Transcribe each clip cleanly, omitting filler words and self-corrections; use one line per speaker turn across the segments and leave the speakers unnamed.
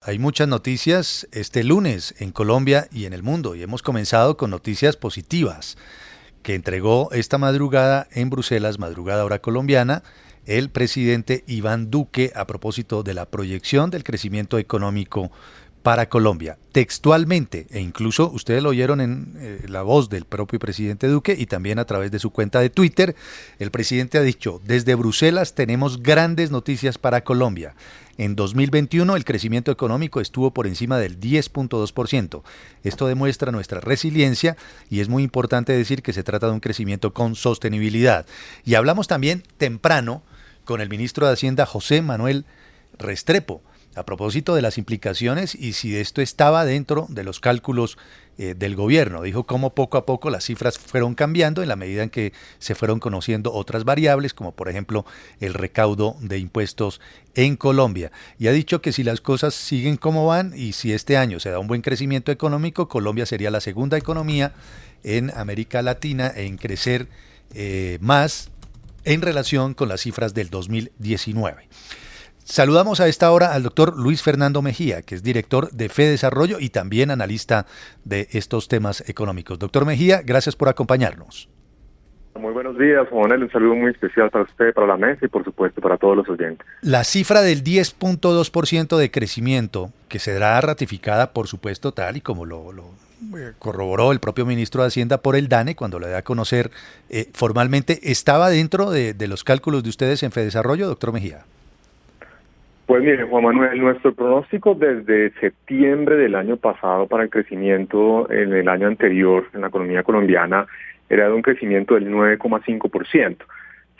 hay muchas noticias este lunes en Colombia y en el mundo y hemos comenzado con noticias positivas que entregó esta madrugada en Bruselas, madrugada hora colombiana, el presidente Iván Duque a propósito de la proyección del crecimiento económico para Colombia, textualmente, e incluso ustedes lo oyeron en la voz del propio presidente Duque y también a través de su cuenta de Twitter. El presidente ha dicho: desde Bruselas tenemos grandes noticias para Colombia. En 2021 el crecimiento económico estuvo por encima del 10.2%. Esto demuestra nuestra resiliencia y es muy importante decir que se trata de un crecimiento con sostenibilidad. Y hablamos también temprano con el ministro de Hacienda, José Manuel Restrepo, a propósito de las implicaciones y si esto estaba dentro de los cálculos del gobierno. Dijo cómo poco a poco las cifras fueron cambiando en la medida en que se fueron conociendo otras variables, como por ejemplo el recaudo de impuestos en Colombia. Y ha dicho que si las cosas siguen como van y si este año se da un buen crecimiento económico, Colombia sería la segunda economía en América Latina en crecer más en relación con las cifras del 2019. Saludamos a esta hora al doctor Luis Fernando Mejía, que es director de FEDesarrollo y también analista de estos temas económicos. Doctor Mejía, gracias por acompañarnos.
Muy buenos días, Juan. Un saludo muy especial para usted, para la mesa y por supuesto para todos los oyentes.
La cifra del 10.2% de crecimiento, que será ratificada por supuesto tal y como lo corroboró el propio ministro de Hacienda por el DANE cuando le da a conocer formalmente, ¿estaba dentro de los cálculos de ustedes en FEDesarrollo, doctor Mejía?
Pues mire, Juan Manuel, nuestro pronóstico desde septiembre del año pasado para el crecimiento en el año anterior en la economía colombiana era de un crecimiento del 9,5%.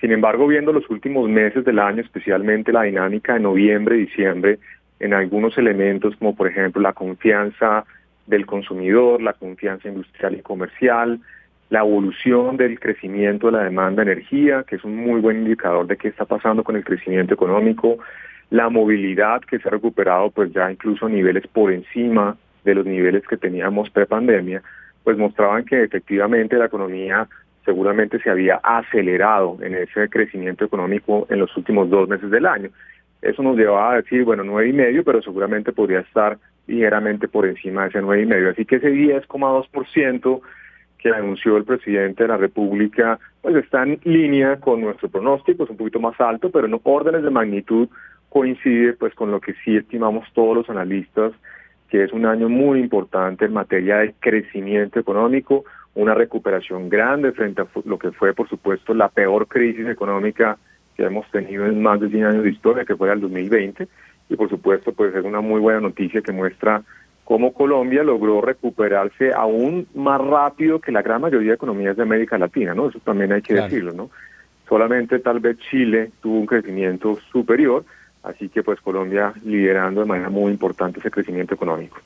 Sin embargo, viendo los últimos meses del año, especialmente la dinámica de noviembre y diciembre, en algunos elementos como por ejemplo la confianza del consumidor, la confianza industrial y comercial, la evolución del crecimiento de la demanda de energía, que es un muy buen indicador de qué está pasando con el crecimiento económico, la movilidad que se ha recuperado pues ya incluso a niveles por encima de los niveles que teníamos pre-pandemia, pues mostraban que efectivamente la economía seguramente se había acelerado en ese crecimiento económico en los últimos 2 meses del año. Eso nos llevaba a decir, bueno, 9,5, pero seguramente podría estar ligeramente por encima de ese 9,5. Así que ese 10,2% que anunció el presidente de la República, pues está en línea con nuestro pronóstico, es un poquito más alto, pero en órdenes de magnitud coincide pues con lo que sí estimamos todos los analistas, que es un año muy importante en materia de crecimiento económico, una recuperación grande frente a lo que fue, por supuesto, la peor crisis económica que hemos tenido en más de 100 años de historia, que fue el 2020, y por supuesto pues es una muy buena noticia que muestra cómo Colombia logró recuperarse aún más rápido que la gran mayoría de economías de América Latina, ¿no? Eso también hay que decirlo, ¿no? Solamente tal vez Chile tuvo un crecimiento superior, así que pues Colombia liderando de manera muy importante ese crecimiento económico.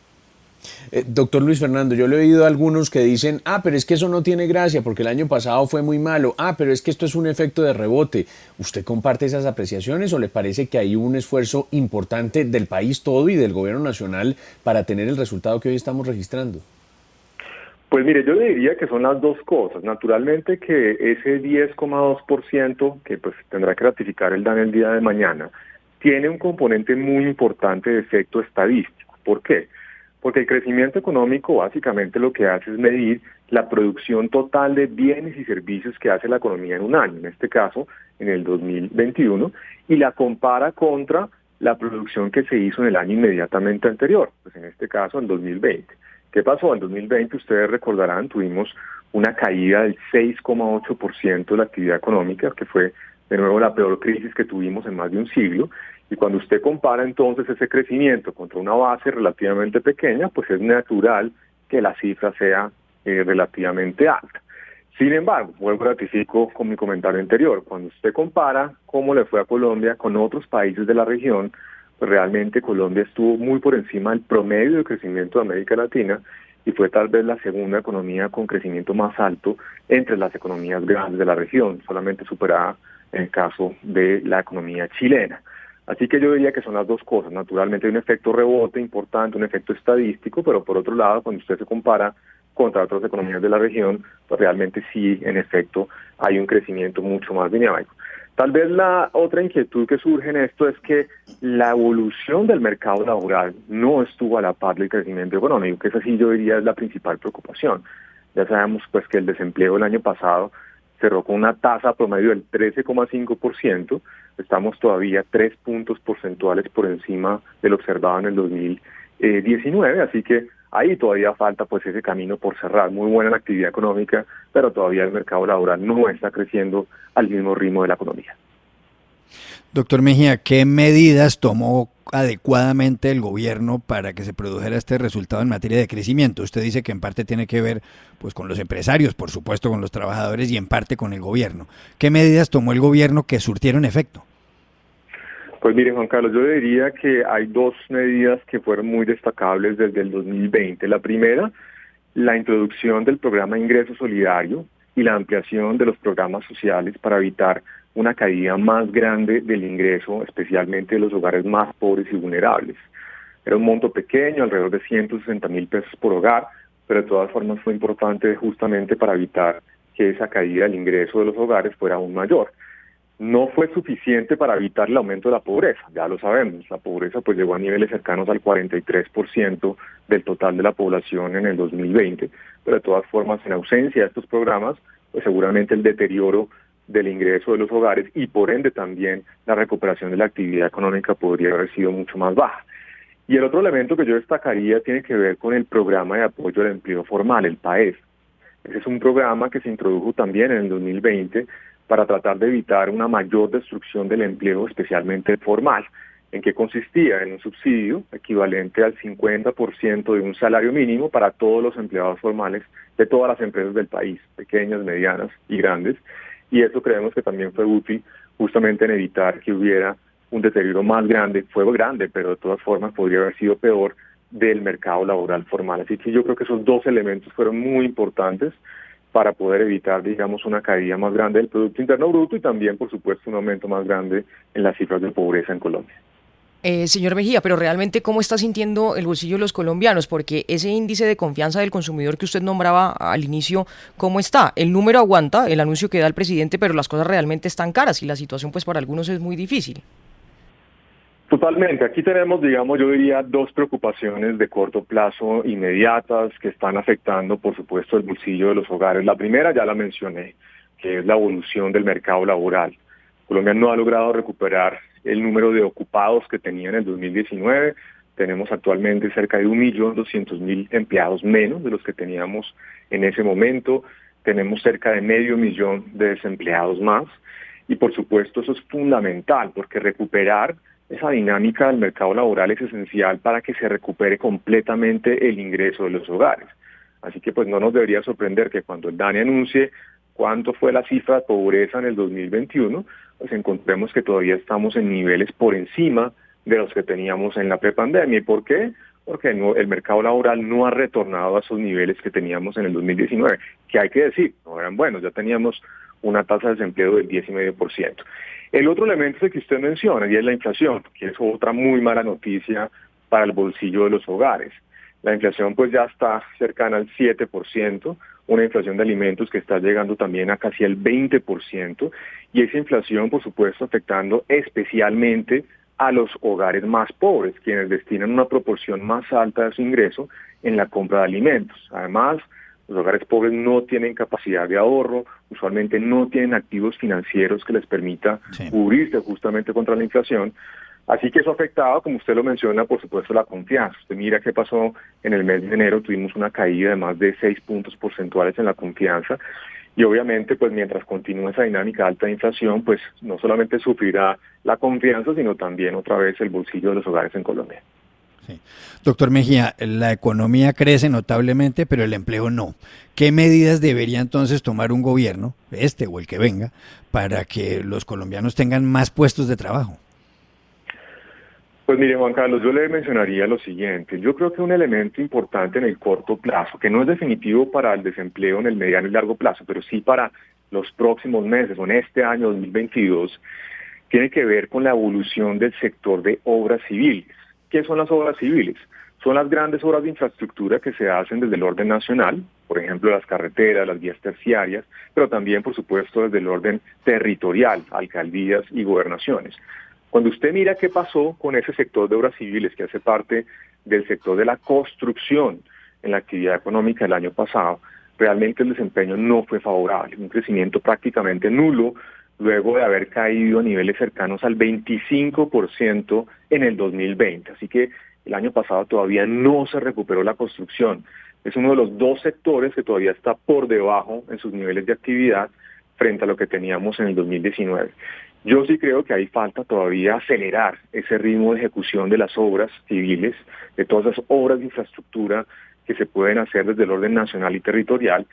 Doctor Luis Fernando, yo le he oído a algunos que dicen, pero es que eso no tiene gracia porque el año pasado fue muy malo, pero es que esto es un efecto de rebote. ¿Usted comparte esas apreciaciones o le parece que hay un esfuerzo importante del país todo y del gobierno nacional para tener el resultado que hoy estamos registrando?
Pues mire, yo le diría que son las dos cosas. Naturalmente que ese 10,2% que pues tendrá que ratificar el DANE el día de mañana, tiene un componente muy importante de efecto estadístico. ¿Por qué? Porque el crecimiento económico básicamente lo que hace es medir la producción total de bienes y servicios que hace la economía en un año, en este caso en el 2021, y la compara contra la producción que se hizo en el año inmediatamente anterior, pues en este caso en 2020. ¿Qué pasó? En 2020, ustedes recordarán, tuvimos una caída del 6,8% de la actividad económica, que fue de nuevo la peor crisis que tuvimos en más de un siglo. Y cuando usted compara entonces ese crecimiento contra una base relativamente pequeña, pues es natural que la cifra sea relativamente alta. Sin embargo, vuelvo a ratifico con mi comentario anterior, cuando usted compara cómo le fue a Colombia con otros países de la región, pues realmente Colombia estuvo muy por encima del promedio de crecimiento de América Latina y fue tal vez la segunda economía con crecimiento más alto entre las economías grandes de la región, solamente superada en el caso de la economía chilena. Así que yo diría que son las dos cosas. Naturalmente hay un efecto rebote importante, un efecto estadístico, pero por otro lado, cuando usted se compara contra otras economías de la región, pues realmente sí, en efecto, hay un crecimiento mucho más dinámico. Tal vez la otra inquietud que surge en esto es que la evolución del mercado laboral no estuvo a la par del crecimiento económico, que esa sí yo diría es la principal preocupación. Ya sabemos pues que el desempleo el año pasado cerró con una tasa promedio del 13,5%, estamos todavía 3 puntos porcentuales por encima del observado en el 2019, así que ahí todavía falta pues ese camino por cerrar. Muy buena la actividad económica, pero todavía el mercado laboral no está creciendo al mismo ritmo de la economía.
Doctor Mejía, ¿qué medidas tomó adecuadamente el gobierno para que se produjera este resultado en materia de crecimiento? Usted dice que en parte tiene que ver pues con los empresarios, por supuesto con los trabajadores y en parte con el gobierno. ¿Qué medidas tomó el gobierno que surtieron efecto?
Pues mire, Juan Carlos, yo diría que hay dos medidas que fueron muy destacables desde el 2020. La primera, la introducción del programa Ingreso Solidario y la ampliación de los programas sociales para evitar una caída más grande del ingreso, especialmente de los hogares más pobres y vulnerables. Era un monto pequeño, alrededor de 160.000 pesos por hogar, pero de todas formas fue importante justamente para evitar que esa caída del ingreso de los hogares fuera aún mayor. No fue suficiente para evitar el aumento de la pobreza, ya lo sabemos. La pobreza pues llegó a niveles cercanos al 43% del total de la población en el 2020, pero de todas formas, en ausencia de estos programas, pues seguramente el deterioro del ingreso de los hogares y por ende también la recuperación de la actividad económica podría haber sido mucho más baja. Y el otro elemento que yo destacaría tiene que ver con el programa de apoyo al empleo formal, el PAEF. Ese es un programa que se introdujo también en el 2020 para tratar de evitar una mayor destrucción del empleo, especialmente formal. ¿En qué consistía? En un subsidio equivalente al 50% de un salario mínimo para todos los empleados formales de todas las empresas del país, pequeñas, medianas y grandes. Y eso creemos que también fue útil justamente en evitar que hubiera un deterioro más grande. Fue grande, pero de todas formas podría haber sido peor del mercado laboral formal. Así que yo creo que esos dos elementos fueron muy importantes para poder evitar, digamos, una caída más grande del Producto Interno Bruto y también, por supuesto, un aumento más grande en las cifras de pobreza en Colombia.
Señor Mejía, pero realmente, ¿cómo está sintiendo el bolsillo de los colombianos? Porque ese índice de confianza del consumidor que usted nombraba al inicio, ¿cómo está? El número aguanta, el anuncio que da el presidente, pero las cosas realmente están caras y la situación pues para algunos es muy difícil.
Totalmente. Aquí tenemos, digamos, yo diría dos preocupaciones de corto plazo inmediatas que están afectando, por supuesto, el bolsillo de los hogares. La primera ya la mencioné, que es la evolución del mercado laboral. Colombia no ha logrado recuperar el número de ocupados que tenía en el 2019. Tenemos actualmente cerca de 1.200.000 empleados menos de los que teníamos en ese momento. Tenemos cerca de 500.000 de desempleados más. Y por supuesto eso es fundamental porque recuperar esa dinámica del mercado laboral es esencial para que se recupere completamente el ingreso de los hogares. Así que pues no nos debería sorprender que cuando el DANE anuncie cuánto fue la cifra de pobreza en el 2021, pues encontremos que todavía estamos en niveles por encima de los que teníamos en la prepandemia. ¿Y por qué? Porque el mercado laboral no ha retornado a esos niveles que teníamos en el 2019, que hay que decir, no eran buenos, ya teníamos una tasa de desempleo del 10,5%. El otro elemento es el que usted menciona, y es la inflación, que es otra muy mala noticia para el bolsillo de los hogares. La inflación pues ya está cercana al 7%, una inflación de alimentos que está llegando también a casi el 20%, y esa inflación por supuesto afectando especialmente a los hogares más pobres, quienes destinan una proporción más alta de su ingreso en la compra de alimentos. Además, los hogares pobres no tienen capacidad de ahorro, usualmente no tienen activos financieros que les permita cubrirse justamente contra la inflación. Así que eso ha afectado, como usted lo menciona, por supuesto, la confianza. Usted mira qué pasó en el mes de enero, tuvimos una caída de más de 6 puntos porcentuales en la confianza. Y obviamente, pues mientras continúa esa dinámica alta de inflación, pues no solamente sufrirá la confianza, sino también otra vez el bolsillo de los hogares en Colombia.
Sí. Doctor Mejía, la economía crece notablemente, pero el empleo no. ¿Qué medidas debería entonces tomar un gobierno, este o el que venga, para que los colombianos tengan más puestos de trabajo?
Pues mire, Juan Carlos, yo le mencionaría lo siguiente. Yo creo que un elemento importante en el corto plazo, que no es definitivo para el desempleo en el mediano y largo plazo, pero sí para los próximos meses o en este año 2022, tiene que ver con la evolución del sector de obras civiles. ¿Qué son las obras civiles? Son las grandes obras de infraestructura que se hacen desde el orden nacional, por ejemplo, las carreteras, las vías terciarias, pero también, por supuesto, desde el orden territorial, alcaldías y gobernaciones. Cuando usted mira qué pasó con ese sector de obras civiles que hace parte del sector de la construcción en la actividad económica el año pasado, realmente el desempeño no fue favorable, un crecimiento prácticamente nulo, luego de haber caído a niveles cercanos al 25% en el 2020. Así que el año pasado todavía no se recuperó la construcción. Es uno de los dos sectores que todavía está por debajo en sus niveles de actividad frente a lo que teníamos en el 2019. Yo sí creo que hay falta todavía acelerar ese ritmo de ejecución de las obras civiles, de todas esas obras de infraestructura que se pueden hacer desde el orden nacional y territorial,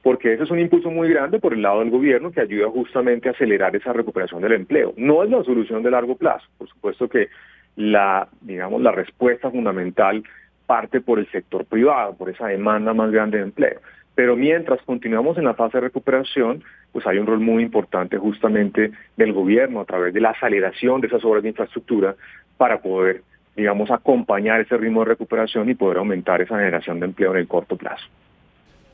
porque ese es un impulso muy grande por el lado del gobierno que ayuda justamente a acelerar esa recuperación del empleo. No es la solución de largo plazo, por supuesto que la respuesta fundamental parte por el sector privado, por esa demanda más grande de empleo. Pero mientras continuamos en la fase de recuperación, pues hay un rol muy importante justamente del gobierno a través de la aceleración de esas obras de infraestructura para poder, acompañar ese ritmo de recuperación y poder aumentar esa generación de empleo en el corto plazo.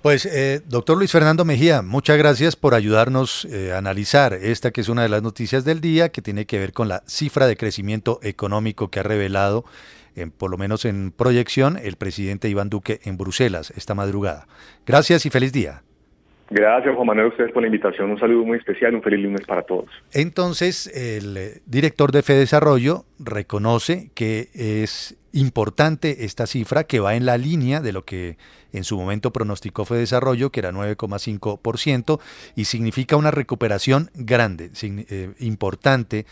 Pues, doctor Luis Fernando Mejía, muchas gracias por ayudarnos a analizar esta que es una de las noticias del día, que tiene que ver con la cifra de crecimiento económico que ha revelado, por lo menos en proyección, el presidente Iván Duque en Bruselas esta madrugada. Gracias y feliz día.
Gracias, Juan Manuel, a ustedes por la invitación. Un saludo muy especial, un feliz lunes para todos.
Entonces, el director de FEDesarrollo reconoce que es importante esta cifra, que va en la línea de lo que en su momento pronosticó FEDesarrollo, que era 9,5%, y significa una recuperación grande, importante,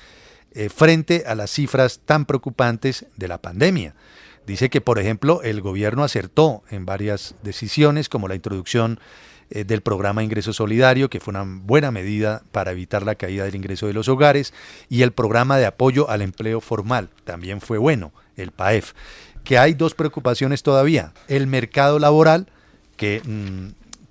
frente a las cifras tan preocupantes de la pandemia. Dice que, por ejemplo, el gobierno acertó en varias decisiones, como la introducción del programa Ingreso Solidario, que fue una buena medida para evitar la caída del ingreso de los hogares, y el programa de apoyo al empleo formal, también fue bueno, el PAEF. Que hay dos preocupaciones todavía: el mercado laboral, que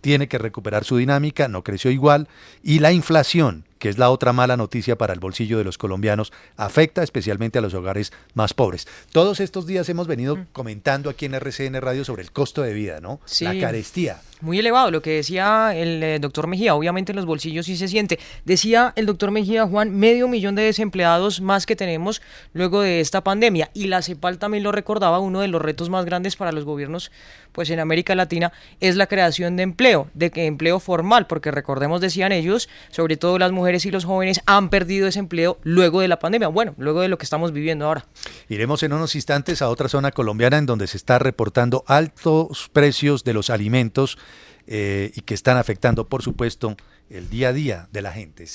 tiene que recuperar su dinámica, no creció igual, y la inflación, que es la otra mala noticia para el bolsillo de los colombianos, afecta especialmente a los hogares más pobres. Todos estos días hemos venido comentando aquí en RCN Radio sobre el costo de vida, ¿no?
Sí.
La carestía.
Muy elevado, lo que decía el doctor Mejía, obviamente en los bolsillos sí se siente. Decía el doctor Mejía, Juan, 500,000 de desempleados más que tenemos luego de esta pandemia. Y la CEPAL también lo recordaba, uno de los retos más grandes para los gobiernos pues en América Latina es la creación de empleo formal, porque recordemos, decían ellos, sobre todo las mujeres y los jóvenes han perdido ese empleo luego de la pandemia, bueno, luego de lo que estamos viviendo ahora.
Iremos en unos instantes a otra zona colombiana en donde se está reportando altos precios de los alimentos y que están afectando, por supuesto, el día a día de la gente.